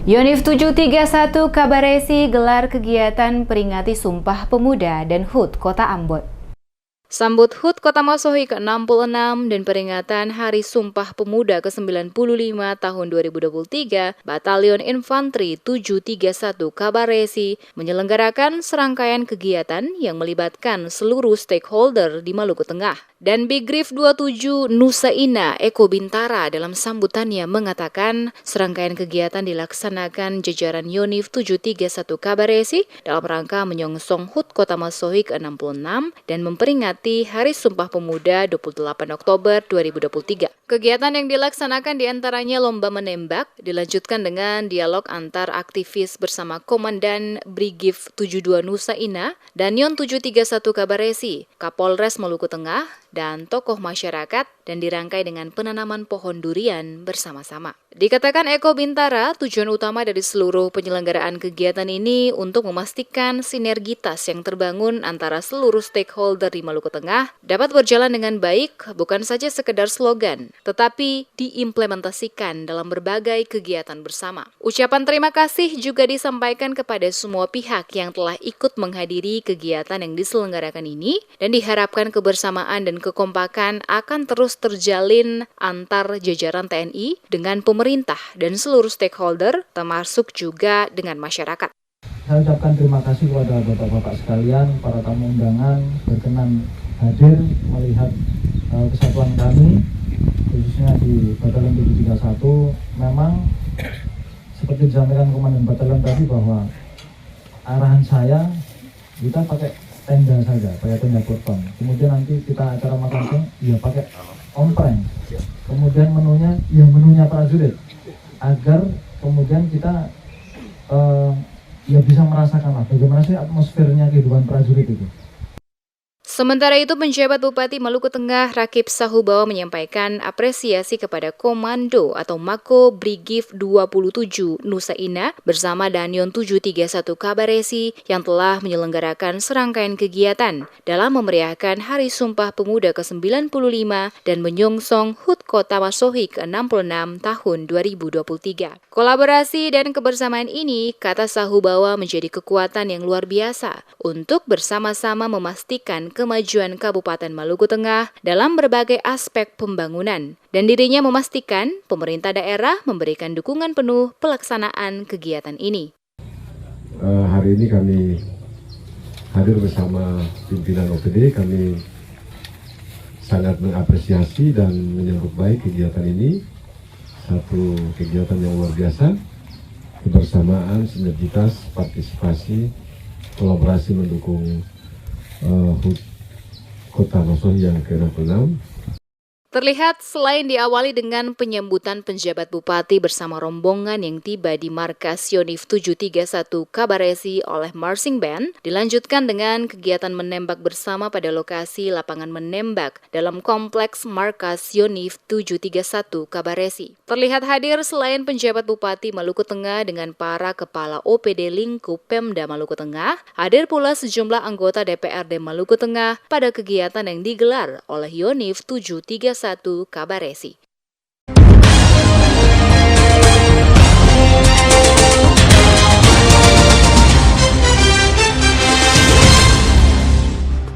Yonif 731 Kabaresi gelar kegiatan peringati Sumpah Pemuda dan HUT Kota Ambon. Sambut HUT Kota Masohi ke-66 dan peringatan Hari Sumpah Pemuda ke-95 tahun 2023, Batalion Infanteri 731 Kabaresi menyelenggarakan serangkaian kegiatan yang melibatkan seluruh stakeholder di Maluku Tengah. Dan Bigrif 27 Nusa Ina Eko Bintara dalam sambutannya mengatakan serangkaian kegiatan dilaksanakan jajaran Yonif 731 Kabaresi dalam rangka menyongsong HUT Kota Masohi ke-66 dan memperingati Hari Sumpah Pemuda 28 Oktober 2023. Kegiatan yang dilaksanakan diantaranya lomba menembak, dilanjutkan dengan dialog antar aktivis bersama Komandan Brigif 72 Nusa Ina, Danyon 731 Kabaresi, Kapolres Maluku Tengah, dan tokoh masyarakat, dan dirangkai dengan penanaman pohon durian bersama-sama. Dikatakan Eko Bintara, tujuan utama dari seluruh penyelenggaraan kegiatan ini untuk memastikan sinergitas yang terbangun antara seluruh stakeholder di Maluku Tengah dapat berjalan dengan baik, bukan saja sekedar slogan, tetapi diimplementasikan dalam berbagai kegiatan bersama. Ucapan terima kasih juga disampaikan kepada semua pihak yang telah ikut menghadiri kegiatan yang diselenggarakan ini, dan diharapkan kebersamaan dan kekompakan akan terus terjalin antar jajaran TNI dengan pemerintah dan seluruh stakeholder, termasuk juga dengan masyarakat. Saya ucapkan terima kasih kepada bapak-bapak sekalian, para tamu undangan berkenan hadir melihat kesatuan kami, khususnya di Batalion 731. Memang seperti disampaikan Komandan Batalion tadi bahwa arahan saya kita pakai tenda saja, pakai tenda beton. Kemudian nanti kita acara makan siang, ya pakai ompreng. Kemudian menunya prajurit, agar kemudian kita bisa merasakan bagaimana sih atmosfernya kehidupan prajurit itu. Sementara itu, penjabat Bupati Maluku Tengah Rakib Sahubawa menyampaikan apresiasi kepada Komando atau Mako Brigif 27 Nusa Ina bersama Danyon 731 Kabaresi yang telah menyelenggarakan serangkaian kegiatan dalam memeriahkan Hari Sumpah Pemuda ke-95 dan menyongsong HUT Kota Masohi ke-66 tahun 2023. Kolaborasi dan kebersamaan ini, kata Sahubawa, menjadi kekuatan yang luar biasa untuk bersama-sama memastikan kemajuan Kabupaten Maluku Tengah dalam berbagai aspek pembangunan, dan dirinya memastikan pemerintah daerah memberikan dukungan penuh pelaksanaan kegiatan ini. Hari ini kami hadir bersama pimpinan OPD. Kami sangat mengapresiasi dan menyambut baik kegiatan ini. Satu kegiatan yang luar biasa, kebersamaan, sinergitas, partisipasi, kolaborasi mendukung HUT Kota Masohi yang ke-66. Terlihat selain diawali dengan penyambutan penjabat bupati bersama rombongan yang tiba di markas Yonif 731 Kabaresi oleh Marching Band, dilanjutkan dengan kegiatan menembak bersama pada lokasi lapangan menembak dalam kompleks markas Yonif 731 Kabaresi. Terlihat hadir selain penjabat Bupati Maluku Tengah dengan para kepala OPD lingkup Pemda Maluku Tengah, hadir pula sejumlah anggota DPRD Maluku Tengah pada kegiatan yang digelar oleh Yonif 731 Kabaresi.